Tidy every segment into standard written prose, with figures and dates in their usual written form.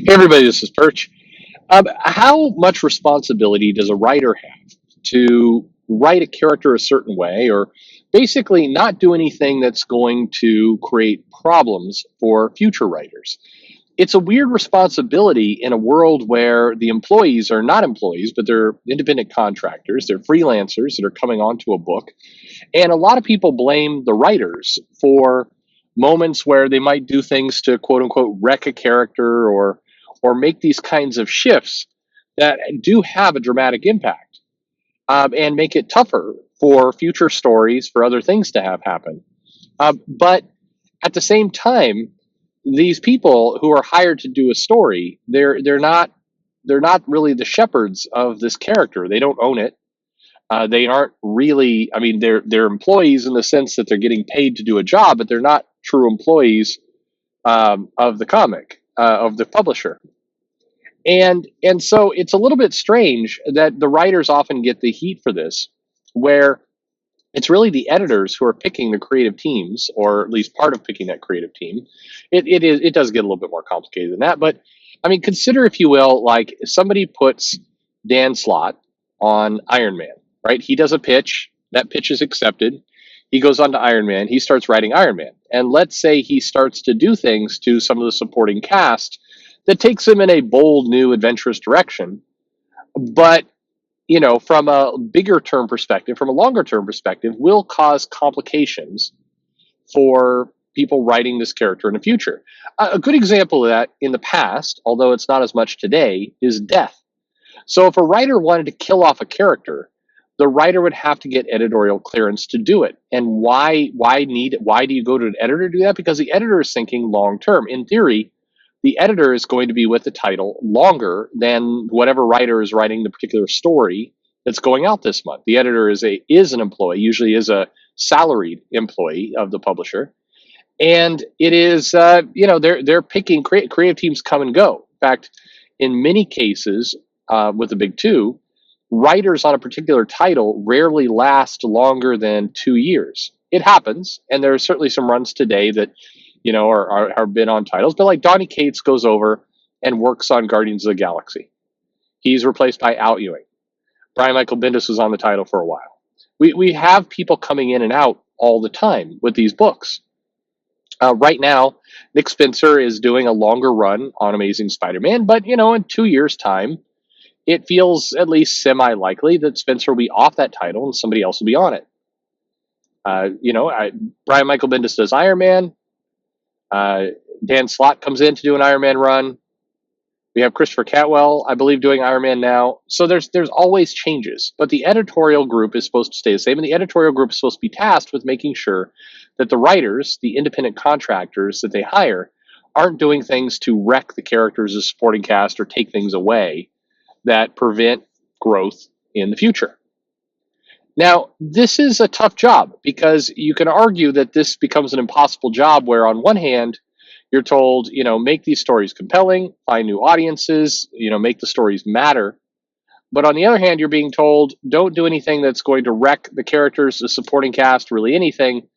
Hey everybody, this is Perch. How much responsibility does a writer have to write a character a certain way, or basically not do anything that's going to create problems for future writers? It's a weird responsibility in a world where the employees are not employees, but they're independent contractors, they're freelancers that are coming onto a book. And a lot of people blame the writers for moments where they might do things to quote unquote wreck a character or make these kinds of shifts that do have a dramatic impact, and make it tougher for future stories for other things to have happen. But at the same time, these people who are hired to do a story, they're not really the shepherds of this character. They don't own it. They aren't really. I mean, they're employees in the sense that they're getting paid to do a job, but they're not true employees of the comic, of the publisher. And so it's a little bit strange that the writers often get the heat for this, where it's really the editors who are picking the creative teams, or at least part of picking that creative team. It does get a little bit more complicated than that, but I mean, consider, if you will, like if somebody puts Dan Slott on Iron Man, right? He does a pitch, that pitch is accepted. He goes on to Iron Man, he starts writing Iron Man. And let's say he starts to do things to some of the supporting cast that takes him in a bold, new, adventurous direction. But from a bigger term perspective, from a longer term perspective, will cause complications for people writing this character in the future. A good example of that in the past, although it's not as much today, is death. So if a writer wanted to kill off a character, the writer would have to get editorial clearance to do it. And why do you go to an editor to do that? Because the editor is thinking long term. In theory, the editor is going to be with the title longer than whatever writer is writing the particular story that's going out this month. The editor is an employee, usually is a salaried employee of the publisher, and it is they're picking creative teams come and go. In fact, in many cases, with the big two, writers on a particular title rarely last longer than 2 years. It happens, and there are certainly some runs today that are been on titles, but like Donny Cates goes over and works on Guardians of the Galaxy. He's replaced by Al Ewing. Brian Michael Bendis was on the title for a while. We have people coming in and out all the time with these books. Right now, Nick Spencer is doing a longer run on Amazing Spider-Man, but in 2 years' time, it feels at least semi-likely that Spencer will be off that title and somebody else will be on it. Brian Michael Bendis does Iron Man. Dan Slott comes in to do an Iron Man run. We have Christopher Catwell, I believe, doing Iron Man now. So there's always changes, but the editorial group is supposed to stay the same, and the editorial group is supposed to be tasked with making sure that the writers, the independent contractors that they hire, aren't doing things to wreck the characters of supporting cast or take things away that prevent growth in the future. Now, this is a tough job because you can argue that this becomes an impossible job where, on one hand, you're told, make these stories compelling, find new audiences, make the stories matter. But on the other hand, you're being told, don't do anything that's going to wreck the characters, the supporting cast, really anything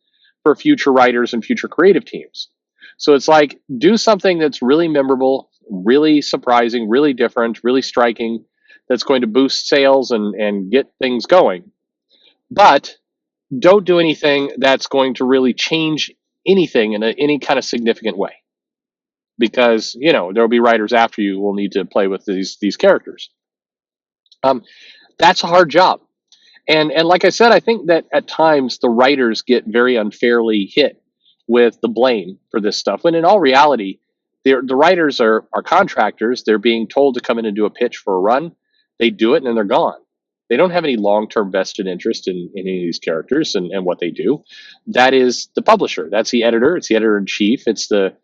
for future writers and future creative teams. So it's like, do something that's really memorable, really surprising, really different, really striking, that's going to boost sales and get things going. But don't do anything that's going to really change anything in any kind of significant way, because there'll be writers after you who will need to play with these characters. That's a hard job, and like I said, I think that at times the writers get very unfairly hit with the blame for this stuff, when in all reality, the writers are contractors. They're being told to come in and do a pitch for a run. They do it and then they're gone. They don't have any long-term vested interest in any of these characters and what they do. That is the publisher. That's the editor. It's the editor-in-chief. It's the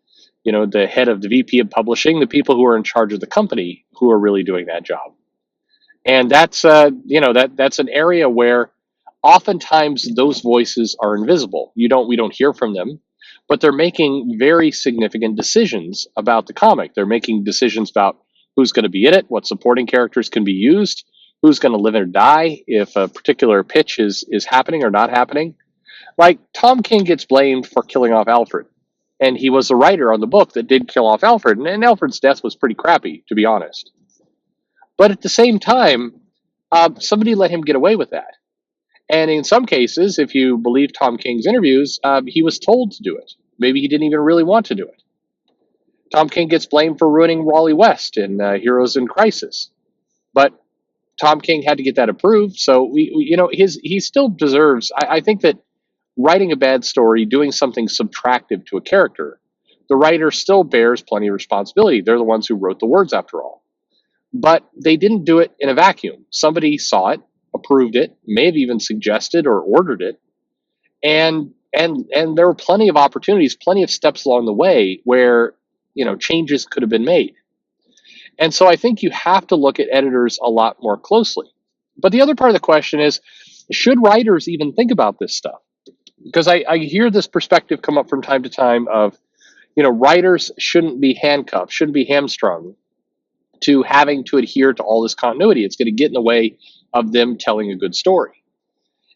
head of the VP of publishing, the people who are in charge of the company who are really doing that job. And that's that's an area where oftentimes those voices are invisible. We don't hear from them, but they're making very significant decisions about the comic. They're making decisions about who's going to be in it, what supporting characters can be used, who's going to live or die if a particular pitch is happening or not happening. Like, Tom King gets blamed for killing off Alfred. And he was the writer on the book that did kill off Alfred. And Alfred's death was pretty crappy, to be honest. But at the same time, somebody let him get away with that. And in some cases, if you believe Tom King's interviews, he was told to do it. Maybe he didn't even really want to do it. Tom King gets blamed for ruining Wally West in Heroes in Crisis, but Tom King had to get that approved. So he still deserves. I think that writing a bad story, doing something subtractive to a character, the writer still bears plenty of responsibility. They're the ones who wrote the words, after all. But they didn't do it in a vacuum. Somebody saw it, approved it, may have even suggested or ordered it, and there were plenty of opportunities, plenty of steps along the way where changes could have been made. And so I think you have to look at editors a lot more closely. But the other part of the question is, should writers even think about this stuff? Because I hear this perspective come up from time to time of, writers shouldn't be handcuffed, shouldn't be hamstrung to having to adhere to all this continuity. It's going to get in the way of them telling a good story.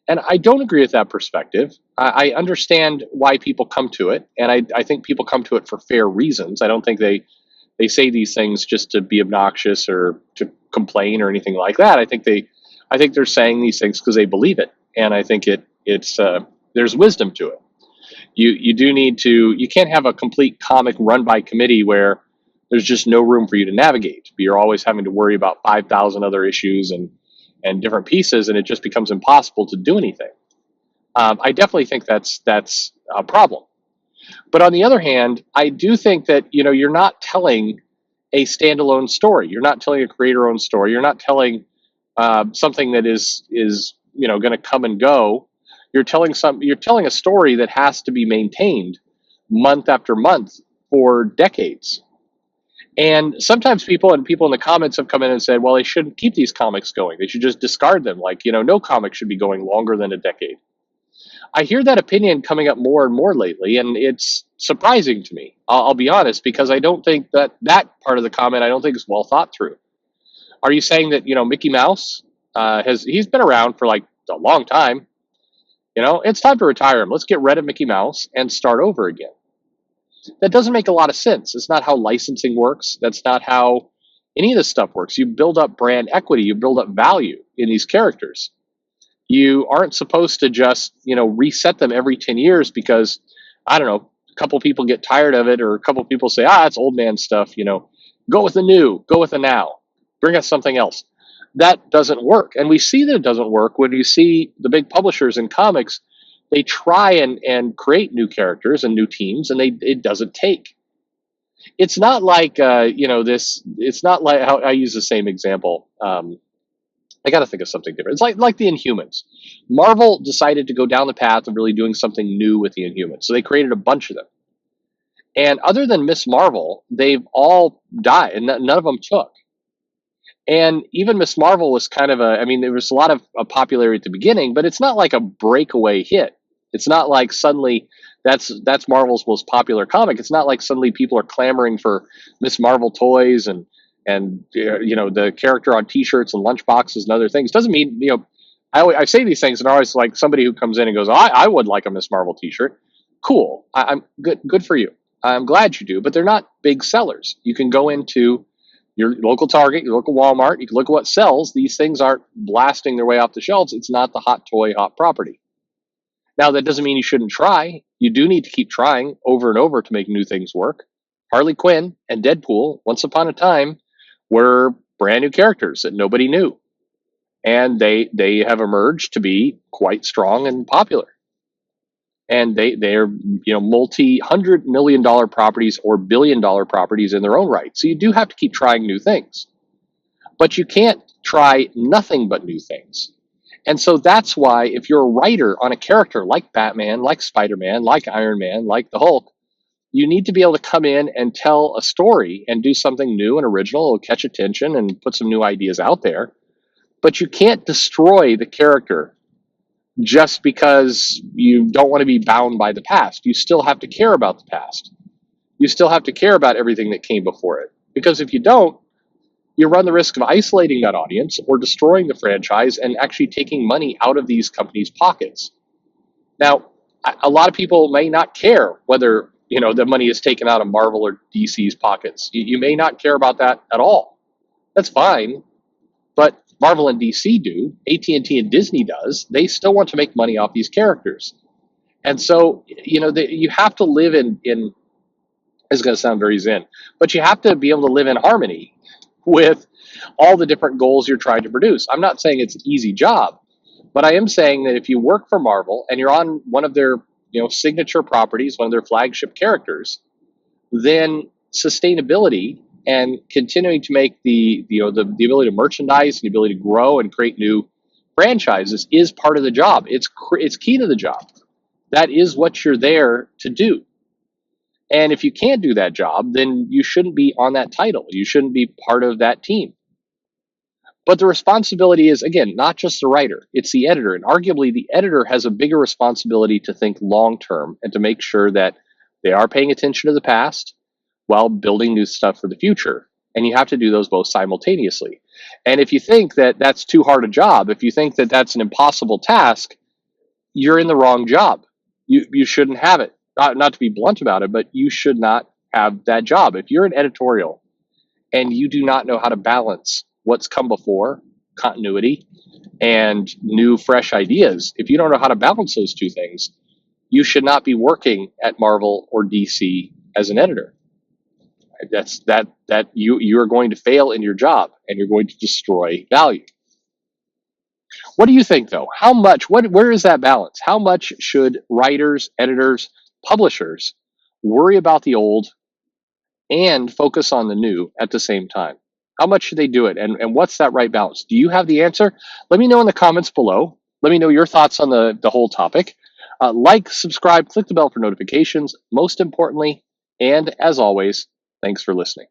And I don't agree with that perspective. I understand why people come to it, and I think people come to it for fair reasons. I don't think they say these things just to be obnoxious or to complain or anything like that. I think they're saying these things because they believe it, and I think it's there's wisdom to it. You can't have a complete comic run by committee where there's just no room for you to navigate. You're always having to worry about 5,000 other issues and different pieces, and it just becomes impossible to do anything. I definitely think that's a problem. But on the other hand, I do think that you're not telling a standalone story. You're not telling a creator-owned story. You're not telling something that is going to come and go. You're telling a story that has to be maintained month after month for decades. And sometimes people in the comments have come in and said, well, they shouldn't keep these comics going. They should just discard them. Like, no comic should be going longer than a decade. I hear that opinion coming up more and more lately, and it's surprising to me. I'll be honest, because I don't think that part of the comment, I don't think is well thought through. Are you saying that, Mickey Mouse he's been around for like a long time? It's time to retire him. Let's get rid of Mickey Mouse and start over again. That doesn't make a lot of sense. It's not how licensing works. That's not how any of this stuff works. You build up brand equity. You build up value in these characters. You aren't supposed to just, reset them every 10 years because, I don't know, a couple people get tired of it, or a couple people say, it's old man stuff, go with the new, go with the now, bring us something else. That doesn't work. And we see that it doesn't work when you see the big publishers in comics. They try and create new characters and new teams, and it doesn't take. It's not like it's not like how I use the same example. I got to think of something different. It's like the Inhumans. Marvel decided to go down the path of really doing something new with the Inhumans, so they created a bunch of them. And other than Miss Marvel, they've all died, and none of them took. And even Miss Marvel was kind of there was a lot of popularity at the beginning, but it's not like a breakaway hit. It's not like suddenly that's Marvel's most popular comic. It's not like suddenly people are clamoring for Miss Marvel toys and the character on T-shirts and lunchboxes and other things. Doesn't mean I say these things and always like somebody who comes in and goes, I would like a Miss Marvel T-shirt. Cool, I'm good for you. I'm glad you do, but they're not big sellers. You can go into your local Target, your local Walmart. You can look at what sells. These things aren't blasting their way off the shelves. It's not the hot toy, hot property. Now, that doesn't mean you shouldn't try. You do need to keep trying over and over to make new things work. Harley Quinn and Deadpool, once upon a time, were brand new characters that nobody knew. And they have emerged to be quite strong and popular. And they're multi-$100 million properties or billion-dollar properties in their own right. So you do have to keep trying new things. But you can't try nothing but new things. And so that's why if you're a writer on a character like Batman, like Spider-Man, like Iron Man, like the Hulk, you need to be able to come in and tell a story and do something new and original. It'll catch attention and put some new ideas out there. But you can't destroy the character just because you don't want to be bound by the past. You still have to care about the past. You still have to care about everything that came before it. Because if you don't, you run the risk of isolating that audience or destroying the franchise and actually taking money out of these companies' pockets. Now, a lot of people may not care whether the money is taken out of Marvel or DC's pockets. You may not care about that at all. That's fine, but Marvel and DC do. AT&T and T and Disney does. They still want to make money off these characters, and so you have to live in. It's going to sound very zen, but you have to be able to live in harmony with all the different goals you're trying to produce. I'm not saying it's an easy job, but I am saying that if you work for Marvel and you're on one of their signature properties, one of their flagship characters, then sustainability and continuing to make the ability to merchandise and the ability to grow and create new franchises is part of the job. It's key to the job. That is what you're there to do. And if you can't do that job, then you shouldn't be on that title. You shouldn't be part of that team. But the responsibility is, again, not just the writer, it's the editor. And arguably, the editor has a bigger responsibility to think long term and to make sure that they are paying attention to the past while building new stuff for the future. And you have to do those both simultaneously. And if you think that that's too hard a job, if you think that that's an impossible task, you're in the wrong job. You shouldn't have it. Not to be blunt about it, but you should not have that job. If you're an editorial and you do not know how to balance what's come before, continuity, and new, fresh ideas, if you don't know how to balance those two things, you should not be working at Marvel or DC as an editor. You are going to fail in your job and you're going to destroy value. What do you think, though? Where is that balance? How much should writers, editors, publishers worry about the old and focus on the new at the same time? How much should they do it? And what's that right balance? Do you have the answer? Let me know in the comments below. Let me know your thoughts on the whole topic. Like, subscribe, click the bell for notifications, most importantly. And as always, thanks for listening.